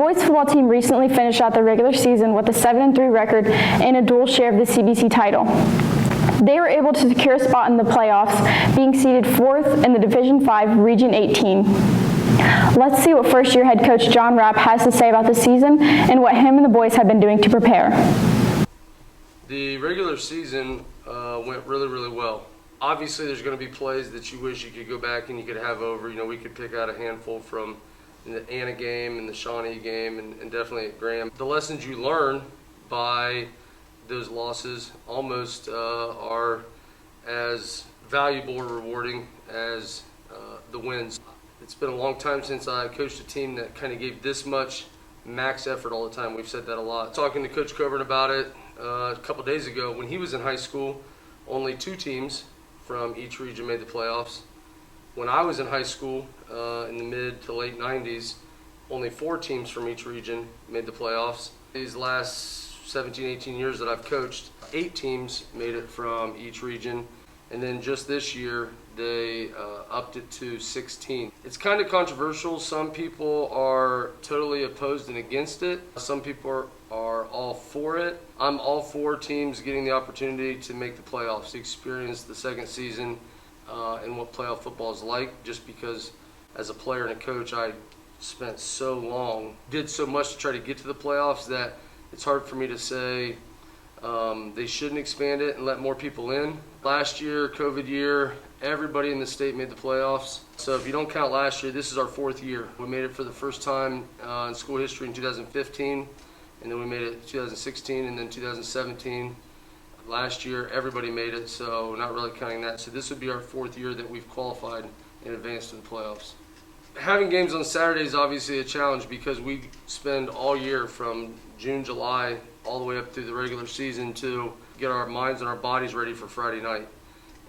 boys football team recently finished out the regular season with a 7-3 record and a dual share of the CBC title. They were able to secure a spot in the playoffs, being seeded 4th in the Division 5 Region 18. Let's see what first-year head coach John Rapp has to say about the season and what him and the boys have been doing to prepare. The regular season went really, really well. Obviously, there's going to be plays that you wish you could go back and you could have over. You know, we could pick out a handful from the Anna game and the Shawnee game and definitely at Graham. The lessons you learn by those losses almost are as valuable or rewarding as the wins. It's been a long time since I coached a team that kind of gave this much max effort all the time. We've said that a lot. Talking to Coach Coburn about it a couple days ago, when he was in high school, only 2 teams from each region made the playoffs. When I was in high school in the mid to late 90s, only 4 teams from each region made the playoffs. These last 17, 18 years that I've coached, 8 teams made it from each region, and then just this year they upped it to 16. It's kind of controversial. Some people are totally opposed and against it. Some people are all for it. I'm all for teams getting the opportunity to make the playoffs, to experience the second season and what playoff football is like, just because as a player and a coach I spent so long, did so much to try to get to the playoffs that it's hard for me to say they shouldn't expand it and let more people in. Last year, COVID year, everybody in the state made the playoffs. So if you don't count last year, this is our 4th year. We made it for the first time in school history in 2015, and then we made it in 2016 and then 2017. Last year, everybody made it, so not really counting that. So this would be our 4th year that we've qualified and advanced to the playoffs. Having games on Saturday is obviously a challenge because we spend all year from June, July, all the way up through the regular season to get our minds and our bodies ready for Friday night.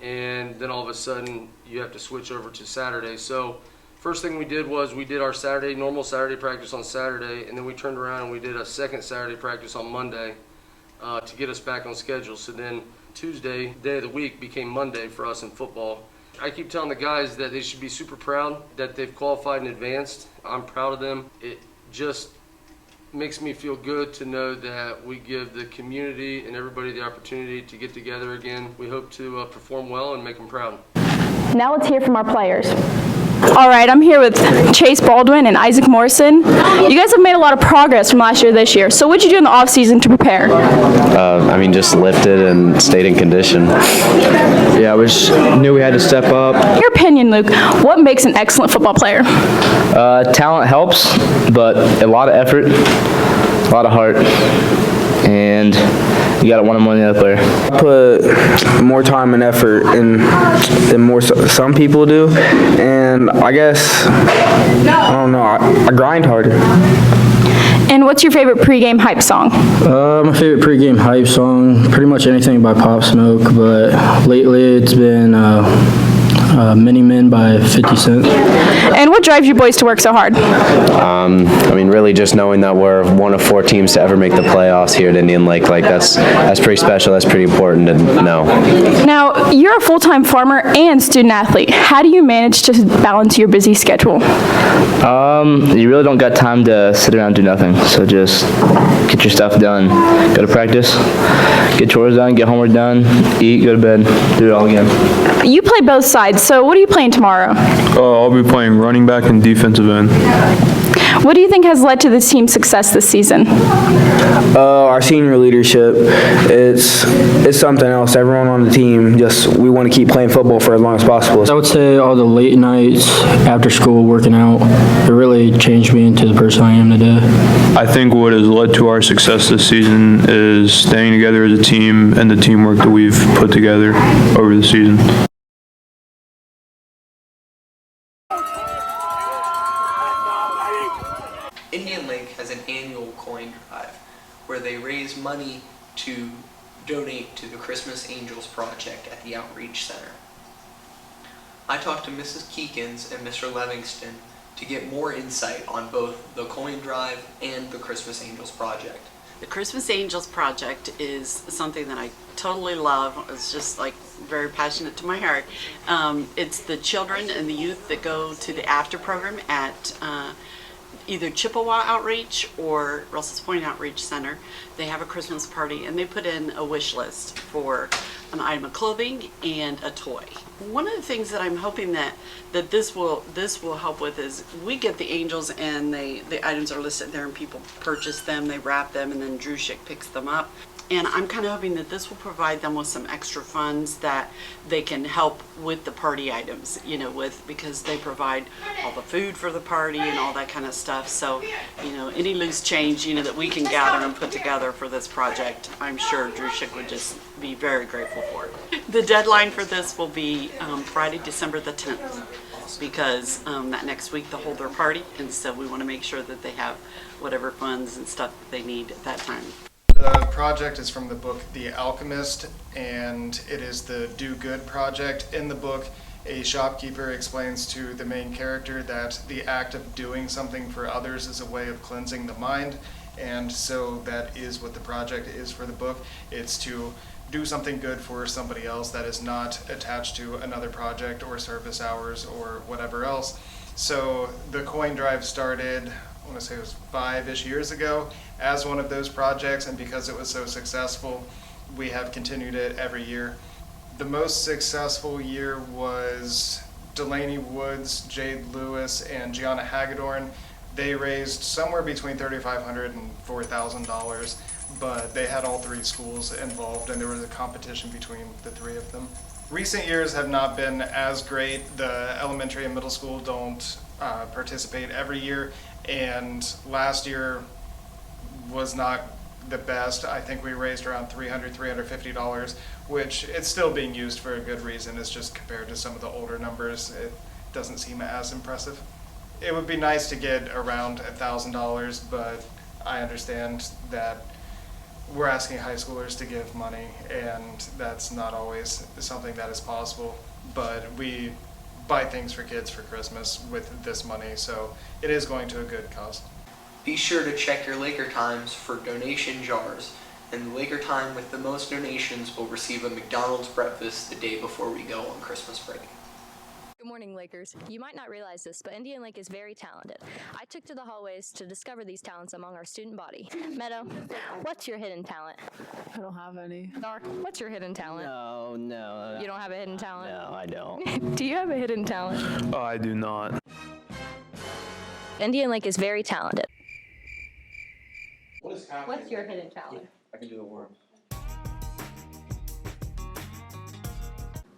And then all of a sudden, you have to switch over to Saturday. So first thing we did was we did our normal Saturday practice on Saturday, and then we turned around and we did a second Saturday practice on Monday to get us back on schedule. So then Tuesday, day of the week, became Monday for us in football. I keep telling the guys that they should be super proud that they've qualified and advanced. I'm proud of them. It just makes me feel good to know that we give the community and everybody the opportunity to get together again. We hope to perform well and make them proud. Now let's hear from our players. All right, I'm here with Chase Baldwin and Isaac Morrison. You guys have made a lot of progress from last year to this year. So what did you do in the off season to prepare? Just lifted and stayed in condition. Yeah, we just knew we had to step up. In your opinion, Luke, what makes an excellent football player? Talent helps, but a lot of effort, a lot of heart, and you got to want to more than the other player. I put more time and effort than some people do, and I guess, I don't know, I grind harder. And what's your favorite pregame hype song? My favorite pregame hype song, pretty much anything by Pop Smoke, but lately it's been Many Men by 50 Cent. And what drives you boys to work so hard? Really just knowing that we're one of 4 teams to ever make the playoffs here at Indian Lake, that's pretty special, that's pretty important to know. Now, you're a full-time farmer and student athlete. How do you manage to balance your busy schedule? You really don't got time to sit around and do nothing, so just get your stuff done. Go to practice, get chores done, get homework done, eat, go to bed, do it all again. You play both sides, so what are you playing tomorrow? I'll be playing running back and defensive end. What do you think has led to the team's success this season? Our senior leadership, it's something else. Everyone on the team, we want to keep playing football for as long as possible. I would say all the late nights after school working out, it really changed me into the person I am today. I think what has led to our success this season is staying together as a team and the teamwork that we've put together over the season. Indian Lake has an annual coin drive where they raise money to donate to the Christmas Angels Project at the Outreach Center. I talked to Mrs. Keekins and Mr. Livingston to get more insight on both the coin drive and the Christmas Angels Project. The Christmas Angels Project is something that I totally love. It's just very passionate to my heart. It's the children and the youth that go to the after program at either Chippewa Outreach or Russell's Point Outreach Center. They have a Christmas party and they put in a wish list for an item of clothing and a toy. One of the things that I'm hoping that this will help with is we get the angels and the items are listed there and people purchase them, they wrap them, and then Drew Schick picks them up. And I'm kind of hoping that this will provide them with some extra funds that they can help with the party items, you know, because they provide all the food for the party and all that kind of stuff. So, you know, any loose change, you know, that we can gather and put together for this project, I'm sure Drew Schick would just be very grateful for it. The deadline for this will be Friday, December the 10th, because that next week they'll hold their party, and so we want to make sure that they have whatever funds and stuff that they need at that time. The project is from the book The Alchemist, and it is the Do Good project. In the book, a shopkeeper explains to the main character that the act of doing something for others is a way of cleansing the mind, and so that is what the project is for the book. It's to do something good for somebody else that is not attached to another project or service hours or whatever else. So the coin drive started, I want to say it was 5-ish years ago, as one of those projects, and because it was so successful, we have continued it every year. The most successful year was Delaney Woods, Jade Lewis, and Gianna Hagedorn. They raised somewhere between $3,500 and $4,000, but they had all 3 schools involved, and there was a competition between the 3 of them. Recent years have not been as great. The elementary and middle school don't participate every year, and last year was not the best. I think we raised around $300, $350, which it's still being used for a good reason. It's just compared to some of the older numbers, it doesn't seem as impressive. It would be nice to get around $1,000, but I understand that we're asking high schoolers to give money, and that's not always something that is possible. But we buy things for kids for Christmas with this money, so it is going to a good cause. Be sure to check your Laker Times for donation jars, and the Laker Time with the most donations will receive a McDonald's breakfast the day before we go on Christmas break. Good morning, Lakers. You might not realize this, but Indian Lake is very talented. I took to the hallways to discover these talents among our student body. Meadow, what's your hidden talent? I don't have any. Dark, what's your hidden talent? No. You don't have a hidden talent? No, I don't. Do you have a hidden talent? Oh, I do not. Indian Lake is very talented. What is happening? What's your hidden talent? I can do the worms.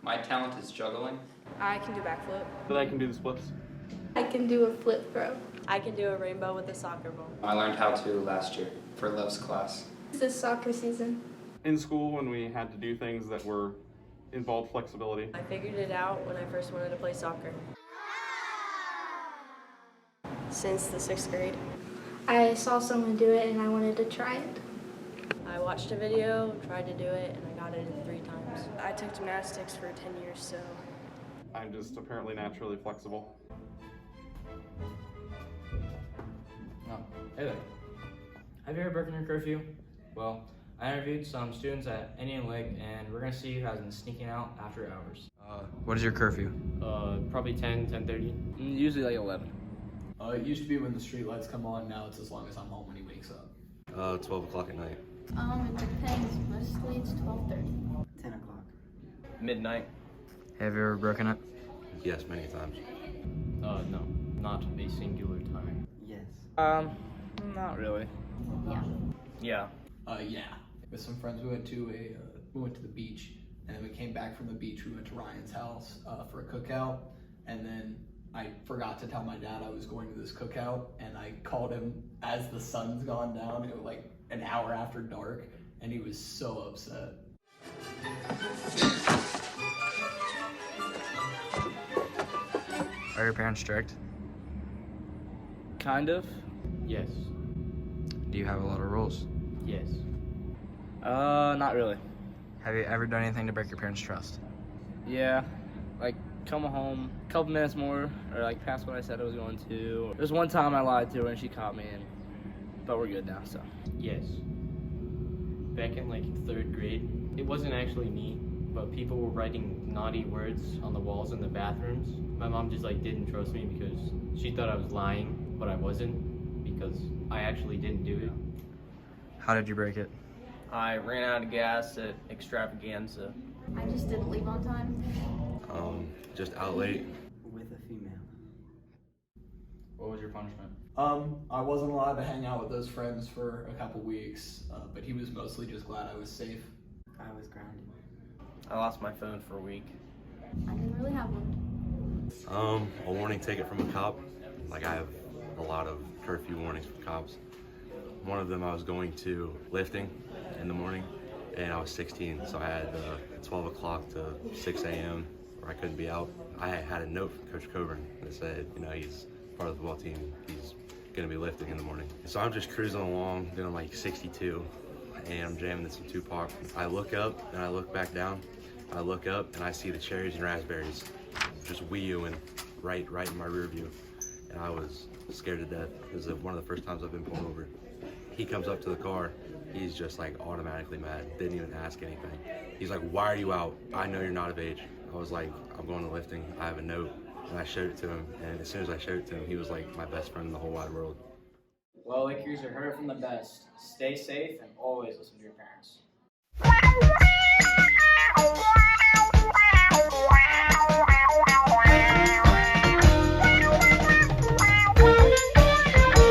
My talent is juggling. I can do backflip. But I can do the splits. I can do a flip throw. I can do a rainbow with a soccer ball. I learned how to last year for Love's class. This is soccer season. In school, when we had to do things that involved flexibility. I figured it out when I first wanted to play soccer. Since the 6th grade. I saw someone do it and I wanted to try it. I watched a video, tried to do it, and I got it in 3 times. I took gymnastics for 10 years, so. I'm just apparently naturally flexible. Oh, hey there. Have you ever broken your curfew? Well, I interviewed some students at Indian Lake, and we're gonna see who has been sneaking out after hours. What is your curfew? Probably 10, 10:30. Usually like 11. It used to be when the street lights come on. Now it's as long as I'm home when he wakes up. 12 o'clock at night. It depends. Mostly it's 12:30. 10 o'clock. Midnight. Have you ever broken it? Yes, many times. No, not a singular time. Yes. Not really. Yeah. Yeah. Yeah. With some friends, we went to the beach, and then we came back from the beach. We went to Ryan's house for a cookout, and then I forgot to tell my dad I was going to this cookout, and I called him as the sun's gone down. It was like an hour after dark, and he was so upset. Are your parents strict? Kind of. Yes. Do you have a lot of rules? Yes. Not really. Have you ever done anything to break your parents' trust? Yeah, like come home a couple minutes more, or like past what I said I was going to. There's one time I lied to her and she caught me, but we're good now, so. Yes. Back in like 3rd grade, it wasn't actually me, but people were writing naughty words on the walls in the bathrooms. My mom just like didn't trust me because she thought I was lying, but I wasn't. because I actually didn't do it. How did you break it? I ran out of gas at Extravaganza. I just didn't leave on time. Just out late. With a female. What was your punishment? I wasn't allowed to hang out with those friends for a couple weeks, but he was mostly just glad I was safe. I was grounded. I lost my phone for a week. I didn't really have one. A warning ticket from a cop. Like, I have a lot of curfew warnings from cops. One of them, I was going to lifting in the morning, and I was 16, so I had 12 o'clock to 6 a.m. where I couldn't be out. I had a note from Coach Coburn that said, you know, he's part of the football team. He's gonna be lifting in the morning. So I'm just cruising along, doing like 62, and I'm jamming to some Tupac. I look up and I look back down. I look up and I see the cherries and raspberries just wee-ooing right in my rear view. And I was scared to death. It was one of the first times I've been pulled over. He comes up to the car. He's just like automatically mad. Didn't even ask anything. He's like, "Why are you out? I know you're not of age." I was like, "I'm going to lifting. I have a note." And I showed it to him. And as soon as I showed it to him, he was like my best friend in the whole wide world. Well, Lakers, you heard it from the best. Stay safe and always listen to your parents.